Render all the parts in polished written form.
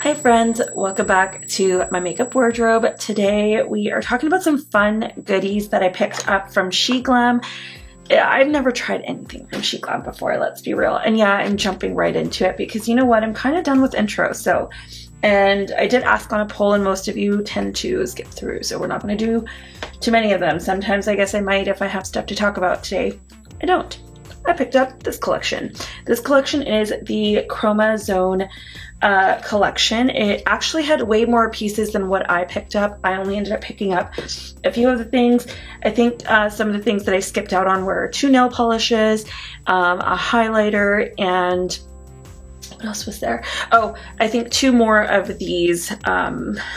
Hi friends, welcome back to my makeup wardrobe. Today we are talking about some fun goodies that I picked up from SheGlam. I've never tried anything from SheGlam before, let's be real. And yeah, I'm jumping right into it because you know what, I'm kind of done with intros. And I did ask on a poll and most of you tend to skip through, so we're not going to do too many of them. Sometimes I guess I might if I have stuff to talk about. Today I don't. I picked up this collection. This collection is the Chroma Zone collection. It actually had way more pieces than what I picked up. I only ended up picking up a few of the things. I think some of the things that I skipped out on were 2 nail polishes, a highlighter, and what else was there? Oh, I think 2 more of these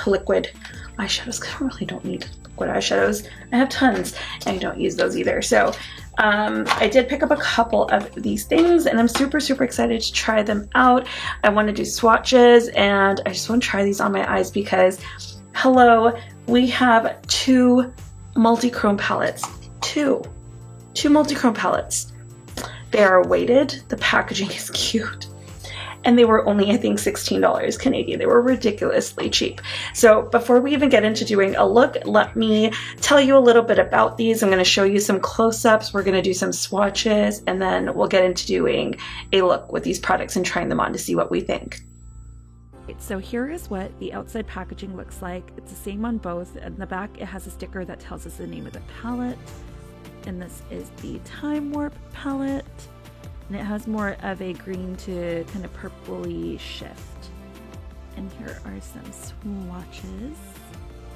liquid eyeshadows, because I really don't need liquid eyeshadows. I have tons and I don't use those either. So I did pick up a couple of these things and I'm super excited to try them out. I want to do swatches and I just want to try these on my eyes because, hello, we have 2 multi-chrome palettes. Two multi-chrome palettes. They are weighted, the packaging is cute, and they were only, I think, $16 Canadian. They were ridiculously cheap. So before we even get into doing a look, let me tell you a little bit about these. I'm gonna show you some close-ups, we're gonna do some swatches, and then we'll get into doing a look with these products and trying them on to see what we think. So here is what the outside packaging looks like. It's the same on both. In the back, it has a sticker that tells us the name of the palette. And this is the Time Warp palette. And it has more of a green to kind of purpley shift. And here are some swatches.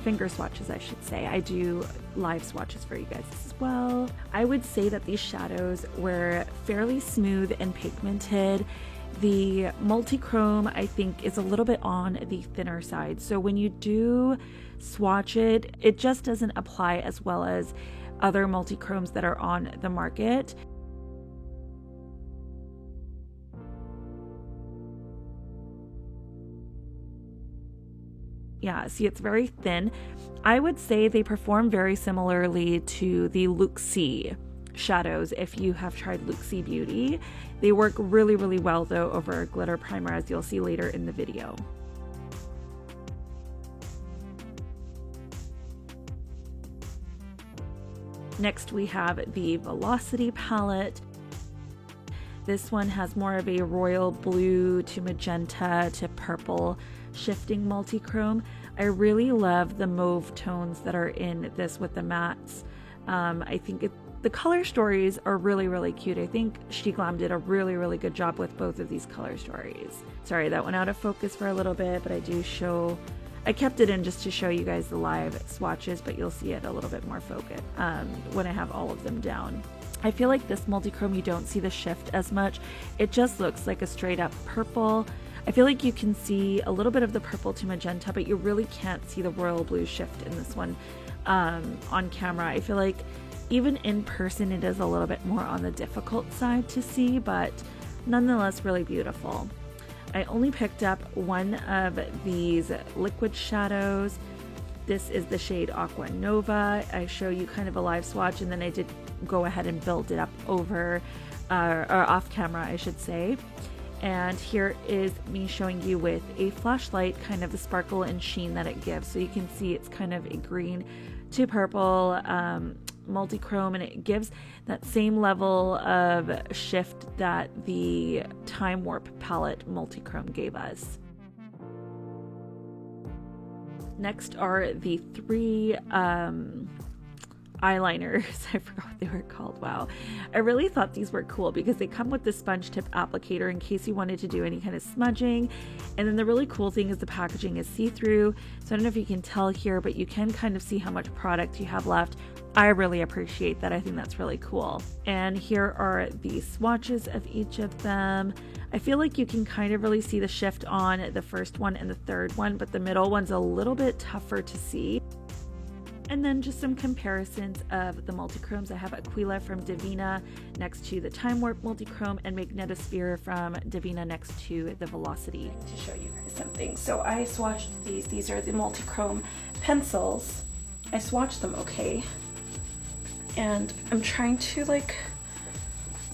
Finger swatches, I should say. I do live swatches for you guys as well. I would say that these shadows were fairly smooth and pigmented. The multi-chrome, I think, is a little bit on the thinner side. So when you do swatch it, it just doesn't apply as well as other multi-chromes that are on the market. Yeah, see, it's very thin. I would say they perform very similarly to the Luxie shadows if you have tried Luxie Beauty. They work really well though over a glitter primer, as you'll see later in the video. Next we have the Velocity palette. This one has more of a royal blue to magenta to purple shifting multi-chrome. I really love the mauve tones that are in this with the mattes. I think the color stories are really cute. I think SheGlam did a really good job with both of these color stories. Sorry, that went out of focus for a little bit, but I kept it in just to show you guys the live swatches, but you'll see it a little bit more focused when I have all of them down. I feel like this multi-chrome, you don't see the shift as much. It just looks like a straight up purple. I feel like you can see a little bit of the purple to magenta, but you really can't see the royal blue shift in this one on camera. I feel like even in person it is a little bit more on the difficult side to see, but nonetheless really beautiful. I only picked up one of these liquid shadows. This is the shade Aqua Nova. I show you kind of a live swatch and then I did go ahead and build it up over or off camera, I should say. And here is me showing you with a flashlight kind of the sparkle and sheen that it gives. So you can see it's kind of a green to purple multi-chrome, and it gives that same level of shift that the Time Warp palette multi-chrome gave us. Next are the 3 eyeliners. I forgot what they were called. Wow. I really thought these were cool because they come with the sponge tip applicator in case you wanted to do any kind of smudging. And then the really cool thing is the packaging is see-through. So I don't know if you can tell here, but you can kind of see how much product you have left. I really appreciate that. I think that's really cool. And here are the swatches of each of them. I feel like you can kind of really see the shift on the first one and the third one, but the middle one's a little bit tougher to see. And then just some comparisons of the multi-chromes. I have Aquila from Divina next to the Time Warp multi-chrome and Magnetosphere from Divina next to the Velocity. To show you guys something. So I swatched these. These are the multi-chrome pencils. I swatched them okay. And I'm trying to like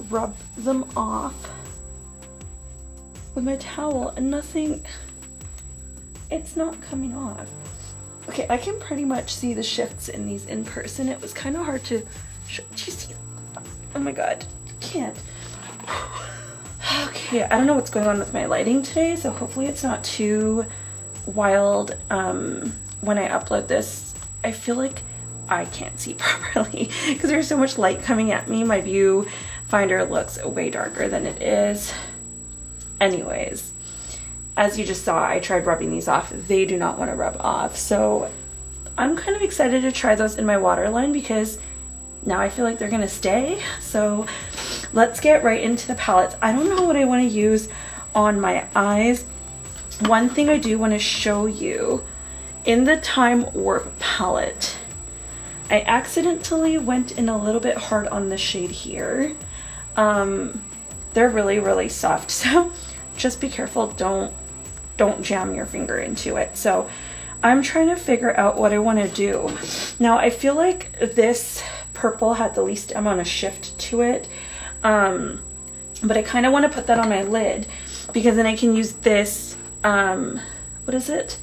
rub them off with my towel and nothing it's not coming off. Okay, I can pretty much see the shifts in these in person. It was kind of hard to show. Do you see? Oh my god, can't. Okay, I don't know what's going on with my lighting today, so hopefully it's not too wild when I upload this. I feel like I can't see properly because there's so much light coming at me. My viewfinder looks way darker than it is. Anyways, as you just saw, I tried rubbing these off. They do not want to rub off. So I'm kind of excited to try those in my waterline because now I feel like they're gonna stay. So let's get right into the palettes. I don't know what I want to use on my eyes. One thing I do want to show you, in the Time Warp palette, I accidentally went in a little bit hard on the shade here. They're really, really soft, so just be careful. Don't jam your finger into it. So I'm trying to figure out what I want to do. Now I feel like this purple had the least amount of shift to it, but I kind of want to put that on my lid because then I can use this, what is it?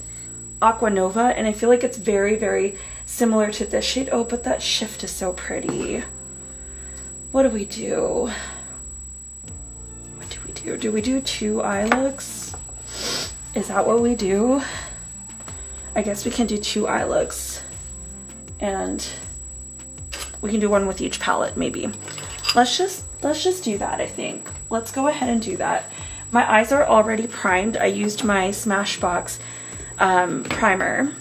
Aqua Nova, and I feel like it's very, very similar to this shade. Oh, but that shift is so pretty. What do we do? What do we do? Do we do 2 eye looks? Is that what we do? I guess we can do 2 eye looks, and we can do one with each palette maybe. Let's just do that, I think. Let's go ahead and do that. My eyes are already primed. I used my Smashbox primer,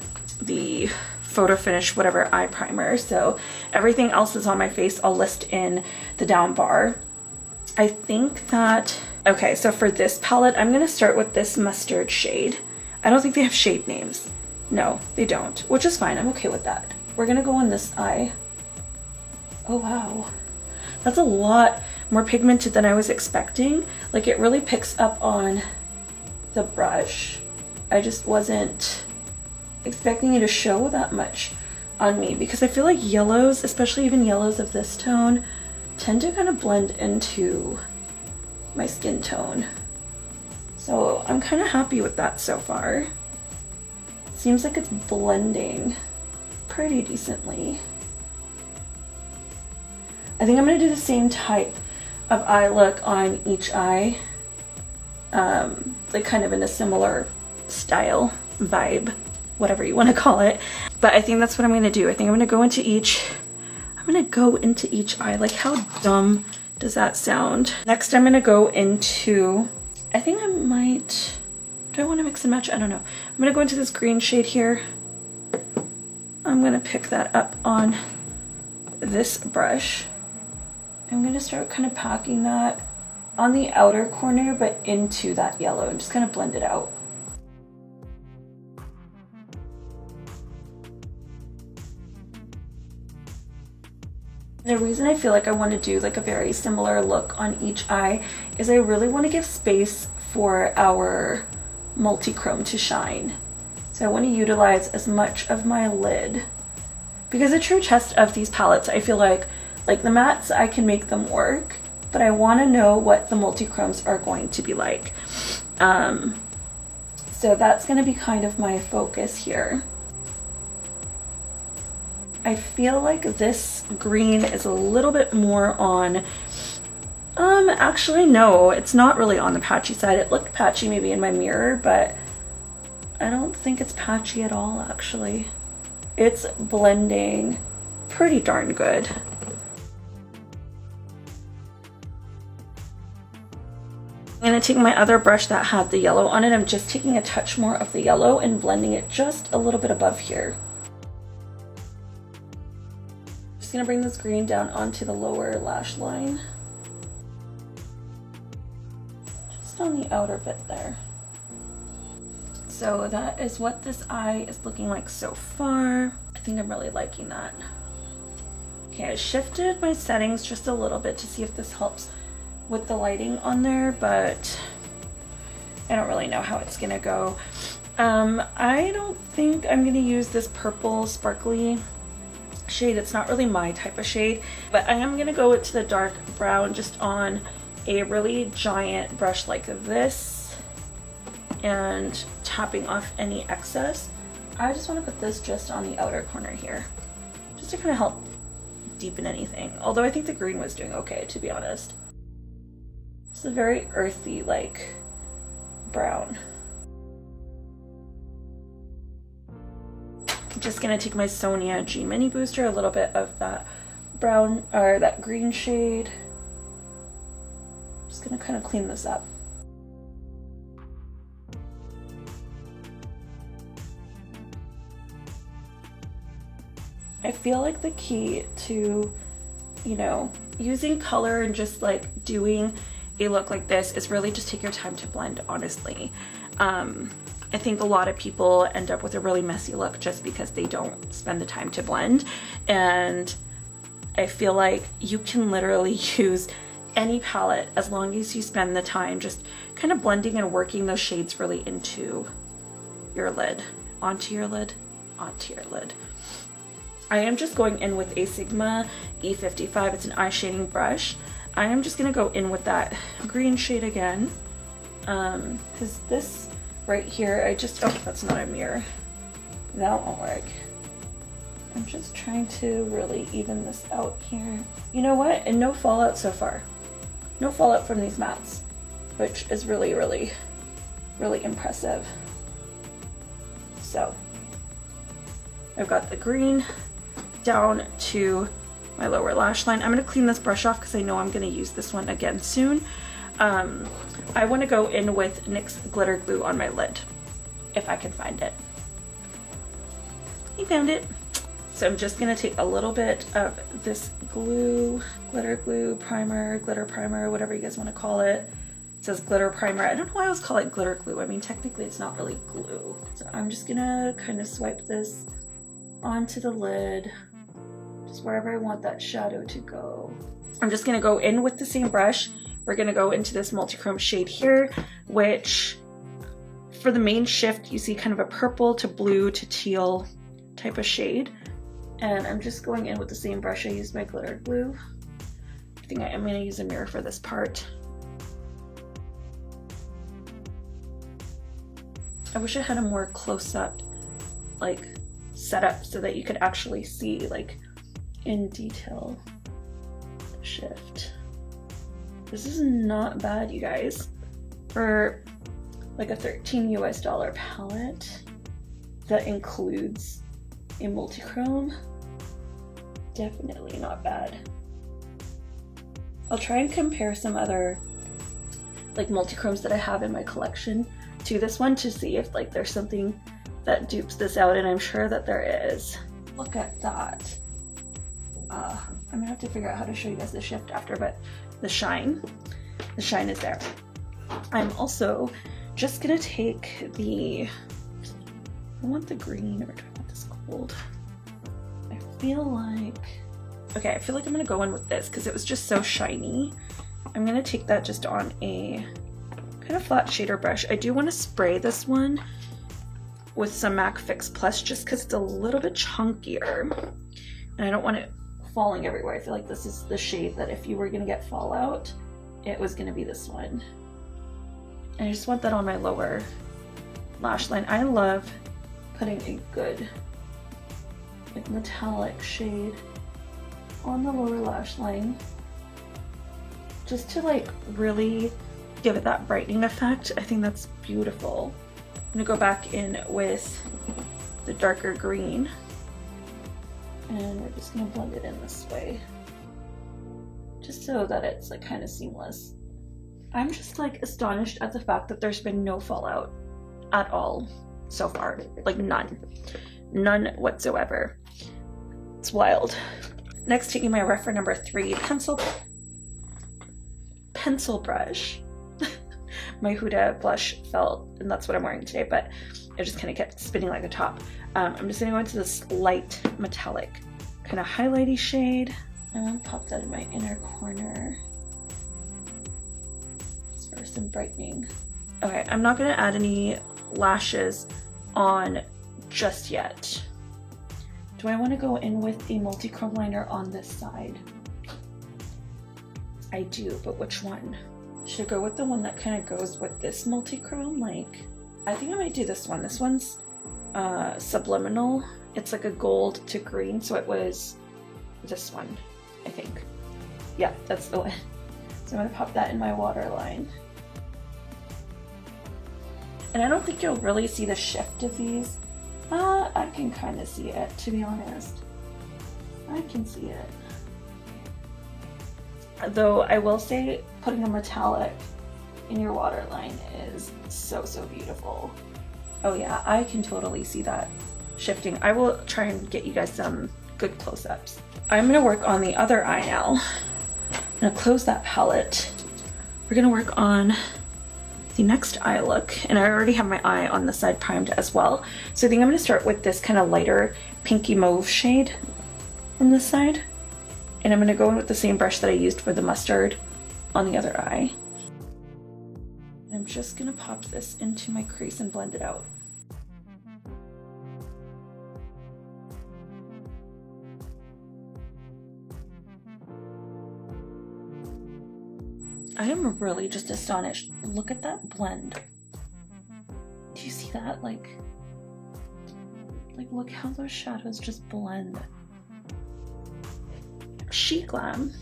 the Photo Finish whatever eye primer, so everything else is on my face. I'll list in the down bar. I think that, okay, so for this palette, I'm gonna start with this mustard shade. I don't think they have shade names. No, they don't, which is fine. I'm okay with that. We're gonna go on this eye. Oh wow, that's a lot more pigmented than I was expecting. Like, it really picks up on the brush. I just wasn't expecting it to show that much on me because I feel like yellows, especially even yellows of this tone, tend to kind of blend into my skin tone. So I'm kind of happy with that so far. Seems like it's blending pretty decently. I think I'm gonna do the same type of eye look on each eye, like kind of in a similar style, vibe, whatever you want to call it. But I think that's what I'm gonna do. I think I'm gonna go into each eye. Like, how dumb does that sound? Next, I'm gonna go into, I think I might, do I want to mix and match? I don't know. I'm gonna go into this green shade here. I'm gonna pick that up on this brush. I'm gonna start kind of packing that on the outer corner, but into that yellow, and just kind of blend it out. The reason I feel like I want to do like a very similar look on each eye is I really want to give space for our multi-chrome to shine. So I want to utilize as much of my lid, because a true test of these palettes, I feel like the mattes, I can make them work, but I want to know what the multi-chromes are going to be like. So that's going to be kind of my focus here. I feel like this green is a little bit more on, actually no, it's not really on the patchy side. It looked patchy maybe in my mirror, but I don't think it's patchy at all actually. It's blending pretty darn good. I'm going to take my other brush that had the yellow on it. I'm just taking a touch more of the yellow and blending it just a little bit above here. Just going to bring this green down onto the lower lash line. Just on the outer bit there. So that is what this eye is looking like so far. I think I'm really liking that. Okay, I shifted my settings just a little bit to see if this helps with the lighting on there, but I don't really know how it's gonna go. I don't think I'm gonna use this purple sparkly shade. It's not really my type of shade, but I am gonna go to the dark brown just on a really giant brush like this and tapping off any excess. I just want to put this just on the outer corner here, just to kind of help deepen anything. Although I think the green was doing okay, to be honest. It's a very earthy, like, brown. I'm just gonna take my Sonia G Mini Booster, a little bit of that brown, or that green shade. Just gonna kind of clean this up. I feel like the key to, you know, using color and just like doing a look like this is really just take your time to blend, honestly. I think a lot of people end up with a really messy look just because they don't spend the time to blend. And I feel like you can literally use any palette as long as you spend the time just kind of blending and working those shades really into your lid, onto your lid, onto your lid. I am just going in with a Sigma E55. It's an eye shading brush. I am just gonna go in with that green shade again, because this right here, oh, that's not a mirror. That won't work. I'm just trying to really even this out here. You know what? And no fallout so far. No fallout from these mattes, which is really, really, really impressive. So I've got the green down to my lower lash line. I'm going to clean this brush off because I know I'm going to use this one again soon. I want to go in with NYX glitter glue on my lid, if I can find it. I found it. So I'm just going to take a little bit of this glue, glitter glue primer, glitter primer, whatever you guys want to call it. It says glitter primer. I don't know why I always call it glitter glue. I mean, technically it's not really glue. So I'm just going to kind of swipe this onto the lid, just wherever I want that shadow to go. I'm just gonna go in with the same brush. We're gonna go into this multi-chrome shade here, which for the main shift, you see kind of a purple to blue to teal type of shade. And I'm just going in with the same brush I used my glitter glue. I think I am gonna use a mirror for this part. I wish I had a more close-up, like, setup so that you could actually see, like, in detail the shift. This is not bad, you guys. For like a $13 US palette that includes a multi-chrome, definitely not bad. I'll try and compare some other like multi-chromes that I have in my collection to this one to see if like there's something that dupes this out, and I'm sure that there is. Look at that. I'm gonna have to figure out how to show you guys the shift after, but the shine is there. I'm also just gonna take I want the green, or do I want this gold? I feel like I'm gonna go in with this because it was just so shiny. I'm gonna take that just on a kind of flat shader brush. I do want to spray this one with some MAC Fix Plus just because it's a little bit chunkier and I don't want it falling everywhere. I feel like this is the shade that if you were gonna get fallout, it was gonna be this one. And I just want that on my lower lash line. I love putting a good like metallic shade on the lower lash line just to like really give it that brightening effect. I think that's beautiful. I'm gonna go back in with the darker green and we're just gonna blend it in this way just so that it's like kind of seamless. I'm just like astonished at the fact that there's been no fallout at all so far, like none whatsoever. It's wild. Next, taking my reference number 3 pencil brush. My Huda blush fell, and that's what I'm wearing today, but it just kind of kept spinning like a top. I'm just gonna go into this light metallic kind of highlighty shade and then pop that in my inner corner just for some brightening. Okay, I'm not gonna add any lashes on just yet. Do I want to go in with a multi-chrome liner on this side? I do, but which one? Should I go with the one that kind of goes with this multi-chrome? Like, I think I might do this one. This one's Subliminal. It's like a gold to green, so it was this one, I think. Yeah, that's the one. So I'm gonna pop that in my waterline. And I don't think you'll really see the shift of these. I can kind of see it, to be honest. I can see it. Though I will say putting a metallic in your waterline is so, so beautiful. Oh yeah, I can totally see that shifting. I will try and get you guys some good close-ups. I'm gonna work on the other eye now. I'm gonna close that palette. We're gonna work on the next eye look, and I already have my eye on the side primed as well. So I think I'm gonna start with this kind of lighter pinky mauve shade on this side. And I'm gonna go in with the same brush that I used for the mustard on the other eye. And I'm just gonna pop this into my crease and blend it out. I am really just astonished. Look at that blend. Do you see that? Like look how those shadows just blend. SheGlam.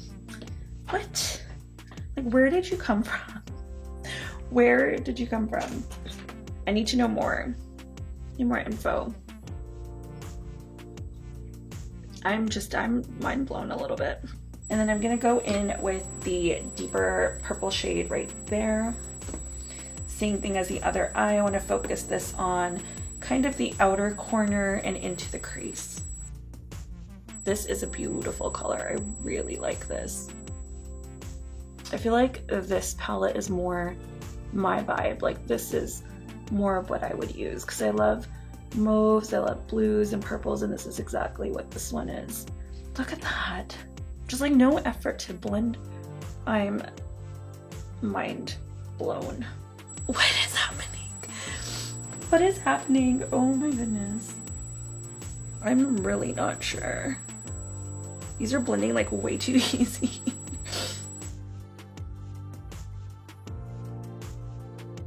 What? Like, where did you come from? Where did you come from? I need to know more. Need more info. I'm mind blown a little bit. And then I'm gonna go in with the deeper purple shade right there. Same thing as the other eye. I wanna focus this on kind of the outer corner and into the crease. This is a beautiful color. I really like this. I feel like this palette is more my vibe. Like, this is more of what I would use because I love mauves, I love blues and purples, and this is exactly what this one is. Look at that. Just like no effort to blend. I'm mind blown. What is happening? What is happening? Oh my goodness. I'm really not sure. These are blending like way too easy.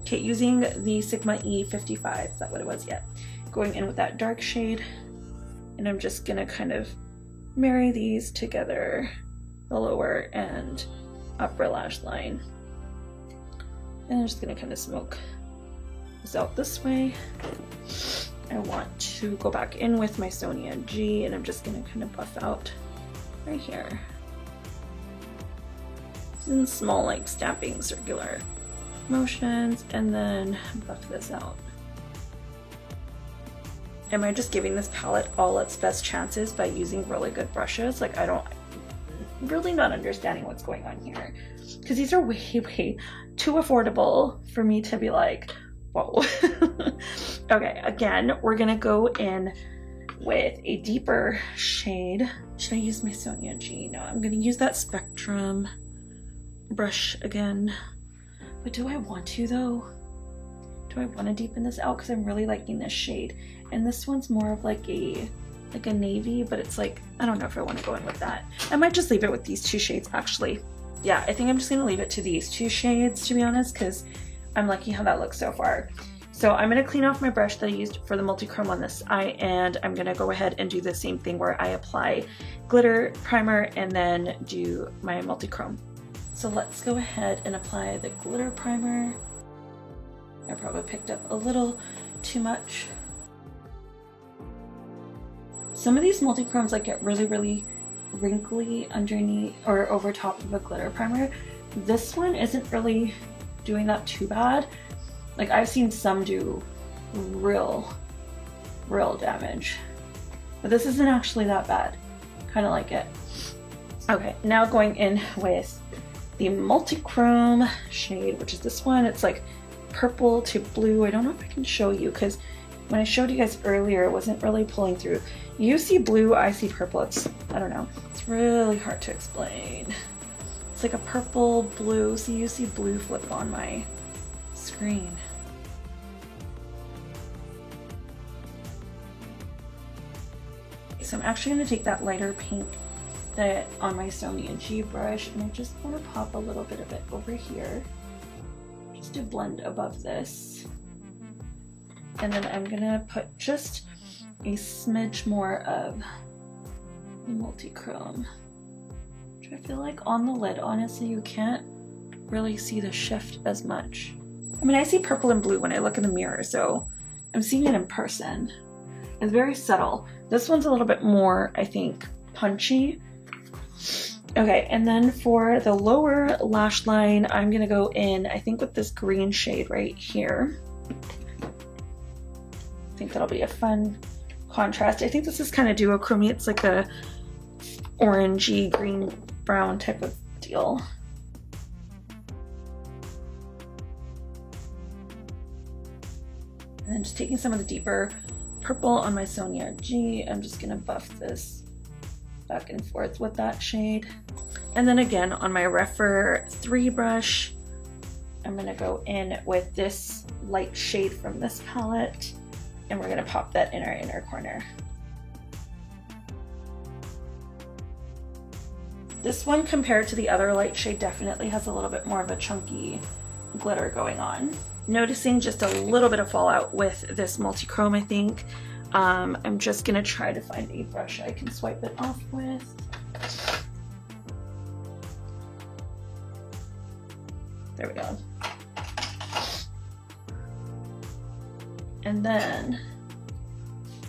Okay, using the Sigma E55, is that what it was? Yeah. Going in with that dark shade, and I'm just gonna kind of marry these together, the lower and upper lash line. And I'm just gonna kind of smoke this out this way. I want to go back in with my Sonia G, and I'm just gonna kind of buff out right here. In small, like, stamping circular motions, and then buff this out. Am I just giving this palette all its best chances by using really good brushes? Like, really not understanding what's going on here. Because these are way, way too affordable for me to be like, whoa. Okay, again, we're gonna go in with a deeper shade. Should I use my Sonia G? No, I'm gonna use that Spectrum brush again. But do I want to though? Do I want to deepen this out? Because I'm really liking this shade. And this one's more of like a navy, but it's like, I don't know if I want to go in with that. I might just leave it with these two shades actually. Yeah, I think I'm just gonna leave it to these two shades, to be honest, because I'm liking how that looks so far. So I'm gonna clean off my brush that I used for the multi-chrome on this eye, and I'm gonna go ahead and do the same thing where I apply glitter primer and then do my multi-chrome. So let's go ahead and apply the glitter primer. I probably picked up a little too much. Some of these multi-chromes like get really, really wrinkly underneath or over top of a glitter primer. This one isn't really doing that too bad. Like, I've seen some do real damage, but this isn't actually that bad. Kind of like it. Okay, now going in with the multi-chrome shade, which is this one. It's like purple to blue. I don't know if I can show you because when I showed you guys earlier, it wasn't really pulling through. You see blue, I see purple. I don't know. It's really hard to explain. It's like a purple blue. So you see blue flip on my screen. So I'm actually going to take that lighter pink that on my Sonia G brush, and I just want to pop a little bit of it over here just to blend above this. And then I'm gonna put just a smidge more of multi-chrome, which I feel like on the lid, honestly, you can't really see the shift as much. I mean, I see purple and blue when I look in the mirror, so I'm seeing it in person. It's very subtle. This one's a little bit more, I think, punchy. Okay, and then for the lower lash line, I'm gonna go in, I think with this green shade right here. I think that'll be a fun contrast. I think this is kind of duochrome. It's like a orangey green brown type of deal. And then just taking some of the deeper purple on my Sonia G, I'm just gonna buff this back and forth with that shade. And then again on my Rephr 3 brush, I'm gonna go in with this light shade from this palette, and we're gonna pop that in our inner corner. This one, compared to the other light shade, definitely has a little bit more of a chunky glitter going on. Noticing just a little bit of fallout with this multi-chrome, I think. I'm just gonna try to find a brush I can swipe it off with. There we go. And then,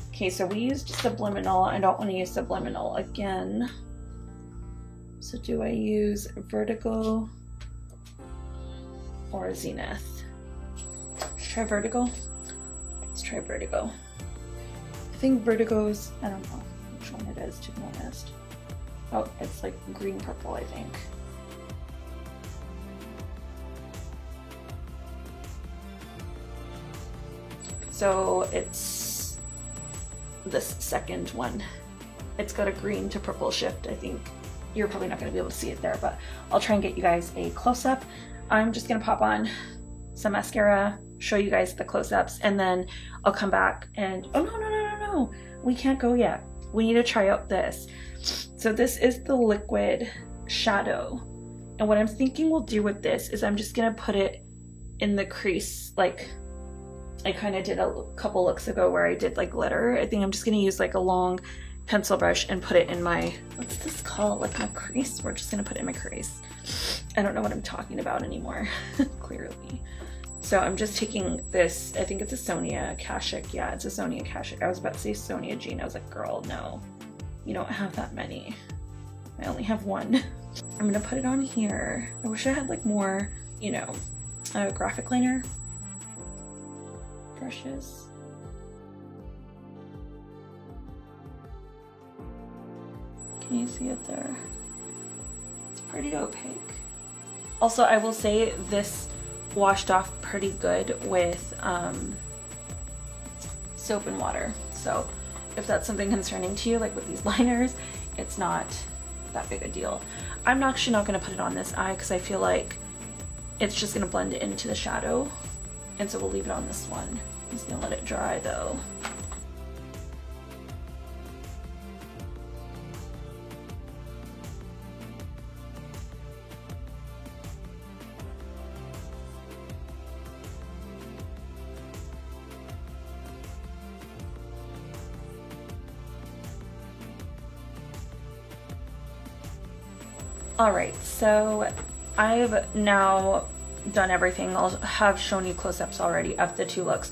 okay, so we used Subliminal. I don't want to use Subliminal again. So do I use Vertigo or Zenith? Let's try Vertigo. Let's try Vertigo. I think Vertigo's, I don't know which one it is, to be honest. Oh, it's like green purple, I think. So it's this second one. It's got a green to purple shift. I think you're probably not going to be able to see it there, but I'll try and get you guys a close-up. I'm just going to pop on some mascara, show you guys the close-ups, and then I'll come back and, oh no, we can't go yet. We need to try out this. So this is the liquid shadow. And what I'm thinking we'll do with this is I'm just going to put it in the crease, like I kind of did a couple looks ago where I did like glitter. I think I'm just going to use like a long pencil brush and put it in my, what's this called? Like my crease? We're just going to put it in my crease. I don't know what I'm talking about anymore, clearly. So I'm just taking this, I think it's a Sonia Kashuk. Yeah, it's a Sonia Kashuk. I was about to say Sonia Jean. I was like, girl, no, you don't have that many. I only have one. I'm going to put it on here. I wish I had like more, you know, graphic liner brushes. Can you see it there? It's pretty opaque. Also, I will say this washed off pretty good with soap and water. So if that's something concerning to you, like with these liners, it's not that big a deal. I'm actually not going to put it on this eye because I feel like it's just going to blend into the shadow. And so we'll leave it on this one. I'm just going to let it dry though. Alright, so I've now done everything. I'll have shown you close-ups already of the two looks.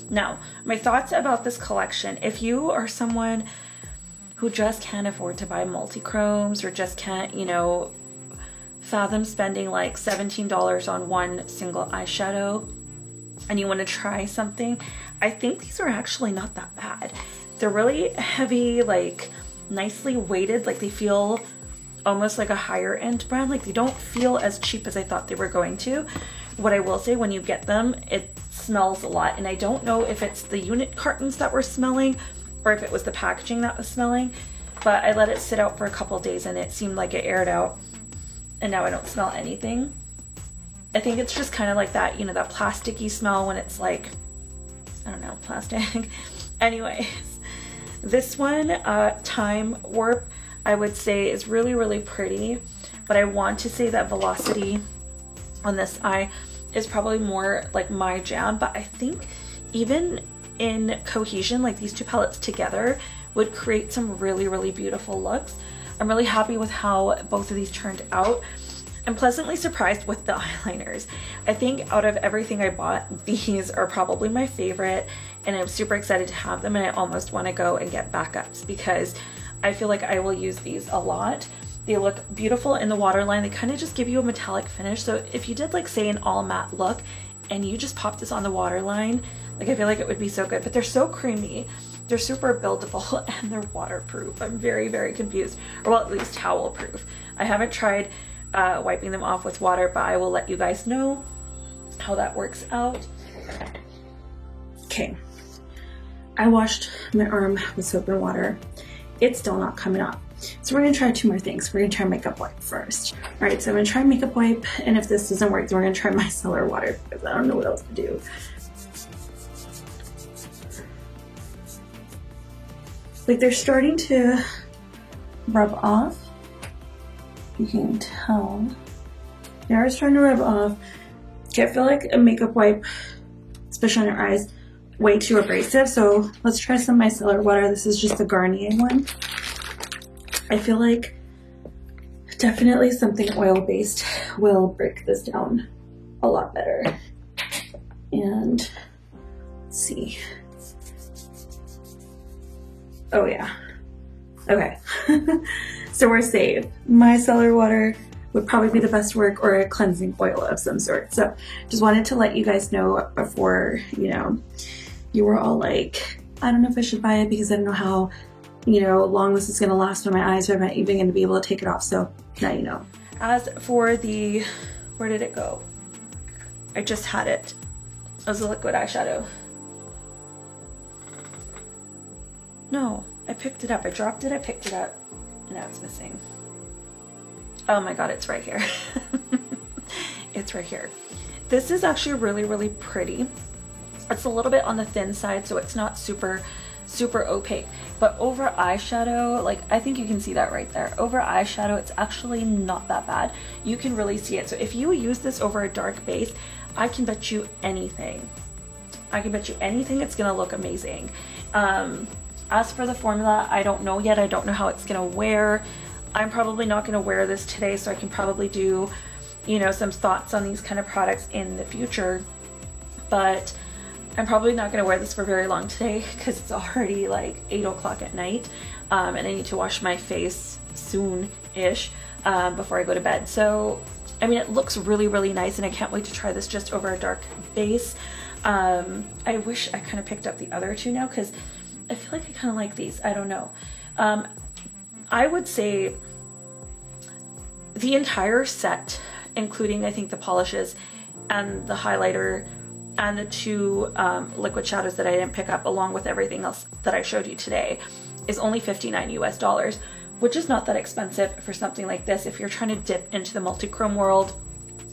Now, my thoughts about this collection, if you are someone who just can't afford to buy multi-chromes or just can't, you know, fathom spending like $17 on one single eyeshadow and you want to try something, I think these are actually not that bad. They're really heavy, like nicely weighted, like they feel almost like a higher end brand. Like they don't feel as cheap as I thought they were going to. What I will say, when you get them, it smells a lot, and I don't know if it's the unit cartons that were smelling or if it was the packaging that was smelling, but I let it sit out for a couple days and it seemed like it aired out, and now I don't smell anything. I think it's just kind of like that, you know, that plasticky smell when it's like, I don't know, plastic. Anyways, this one, Time Warp, I would say is really, really pretty, but I want to say that Velocity on this eye is probably more like my jam. But I think even in cohesion, like these two palettes together would create some really, really beautiful looks. I'm really happy with how both of these turned out. I'm pleasantly surprised with the eyeliners. I think out of everything I bought, these are probably my favorite, and I'm super excited to have them, and I almost want to go and get backups because I feel like I will use these a lot. They look beautiful in the waterline. They kind of just give you a metallic finish. So if you did like say an all matte look and you just pop this on the waterline, like I feel like it would be so good, but they're so creamy. They're super buildable and they're waterproof. I'm very, very confused, or well, at least towel proof. I haven't tried wiping them off with water, but I will let you guys know how that works out. Okay, I washed my arm with soap and water. It's still not coming off. So we're gonna try two more things. We're gonna try makeup wipe first. All right, so I'm gonna try makeup wipe, and if this doesn't work, then we're gonna try micellar water because I don't know what else to do. Like they're starting to rub off. You can tell. They are starting to rub off. Okay, I feel like a makeup wipe, especially on your eyes, way too abrasive. So let's try some micellar water. This is just the Garnier one. I feel like definitely something oil-based will break this down a lot better. And let's see. Oh yeah. Okay. So we're safe. Micellar water would probably be the best work, or a cleansing oil of some sort. So just wanted to let you guys know before, you know, you were all like, I don't know if I should buy it because I don't know how, you know, long this is gonna last on my eyes, or I'm not even gonna be able to take it off. So now you know. As for the, where did it go? I just had it. It was a liquid eyeshadow. No, I picked it up. I dropped it, I picked it up, and now it's missing. Oh my God, it's right here. It's right here. This is actually really, really pretty. It's a little bit on the thin side, so it's not super, super opaque. But over eyeshadow, like I think you can see that right there. Over eyeshadow, it's actually not that bad. You can really see it. So if you use this over a dark base, I can bet you anything. I can bet you anything it's gonna look amazing. As for the formula, I don't know yet. I don't know how it's gonna wear. I'm probably not gonna wear this today, so I can probably do, you know, some thoughts on these kind of products in the future. But I'm probably not gonna wear this for very long today because it's already like 8 o'clock at night, and I need to wash my face soon-ish before I go to bed. So, I mean, it looks really, really nice, and I can't wait to try this just over a dark base. I wish I kind of picked up the other two now because I feel like I kind of like these. I don't know. I would say the entire set, including I think the polishes and the highlighter and the two liquid shadows that I didn't pick up, along with everything else that I showed you today, is only $59 US, which is not that expensive for something like this. If you're trying to dip into the multi-chrome world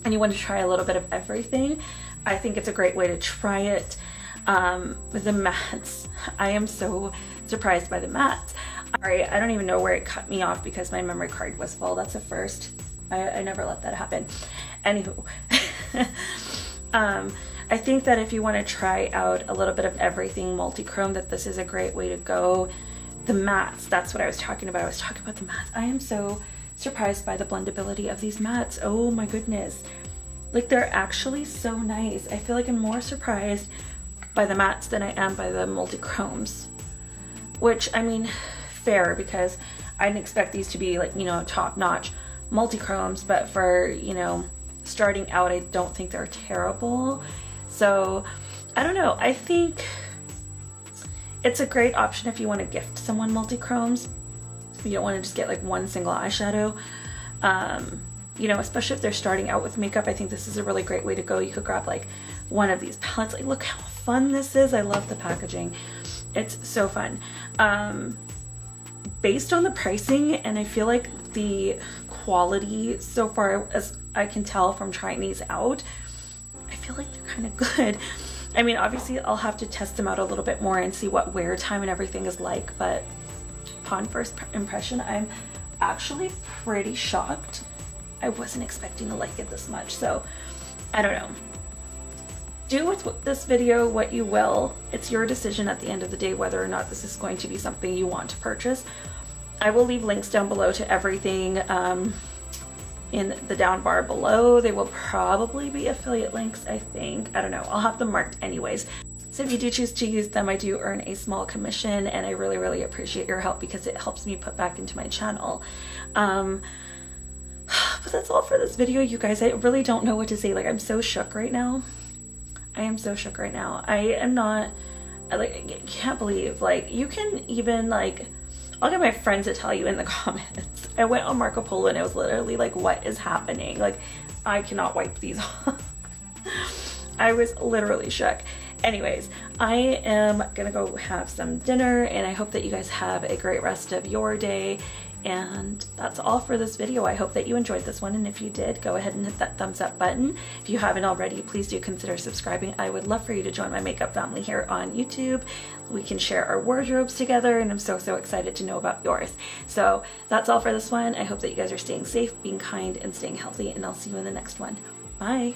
and you want to try a little bit of everything, I think it's a great way to try it. The mattes, I am so surprised by the mattes. Sorry, I don't even know where it cut me off because my memory card was full. That's a first. I never let that happen. Anywho, I think that if you want to try out a little bit of everything multi-chrome, that this is a great way to go. The mattes, that's what I was talking about. I was talking about the mattes. I am so surprised by the blendability of these mattes. Oh my goodness. Like, they're actually so nice. I feel like I'm more surprised by the mattes than I am by the multi-chromes. Which, I mean, fair, because I didn't expect these to be like, you know, top-notch multi-chromes, but for, you know, starting out, I don't think they're terrible. So, I don't know. I think it's a great option if you want to gift someone multi-chromes. You don't want to just get like one single eyeshadow. You know, especially if they're starting out with makeup, I think this is a really great way to go. You could grab like one of these palettes. Like, look how fun this is. I love the packaging. It's so fun. Based on the pricing, and I feel like the quality so far as I can tell from trying these out, I feel like they're kind of good. I mean, obviously I'll have to test them out a little bit more and see what wear time and everything is like, but upon first impression, I'm actually pretty shocked. I wasn't expecting to like it this much, so I don't know. do with this video what you will. It's your decision at the end of the day whether or not this is going to be something you want to purchase. I will leave links down below to everything in the down bar below. They will probably be affiliate links, I think. I don't know. I'll have them marked anyways. So if you do choose to use them, I do earn a small commission, and I really, really appreciate your help because it helps me put back into my channel. But that's all for this video, you guys. I really don't know what to say. Like, I'm so shook right now. I am so shook right now. I am not, like, I can't believe, like, you can even, like, I'll get my friends to tell you in the comments. I went on Marco Polo and it was literally like, what is happening? Like, I cannot wipe these off. I was literally shook. Anyways, I am gonna go have some dinner, and I hope that you guys have a great rest of your day. And that's all for this video. I hope that you enjoyed this one, and if you did, go ahead and hit that thumbs up button. If you haven't already, please do consider subscribing. I would love for you to join my makeup family here on YouTube. We can share our wardrobes together, and I'm so excited to know about yours. So that's all for this one. I hope that you guys are staying safe, being kind, and staying healthy, and I'll see you in the next one. Bye.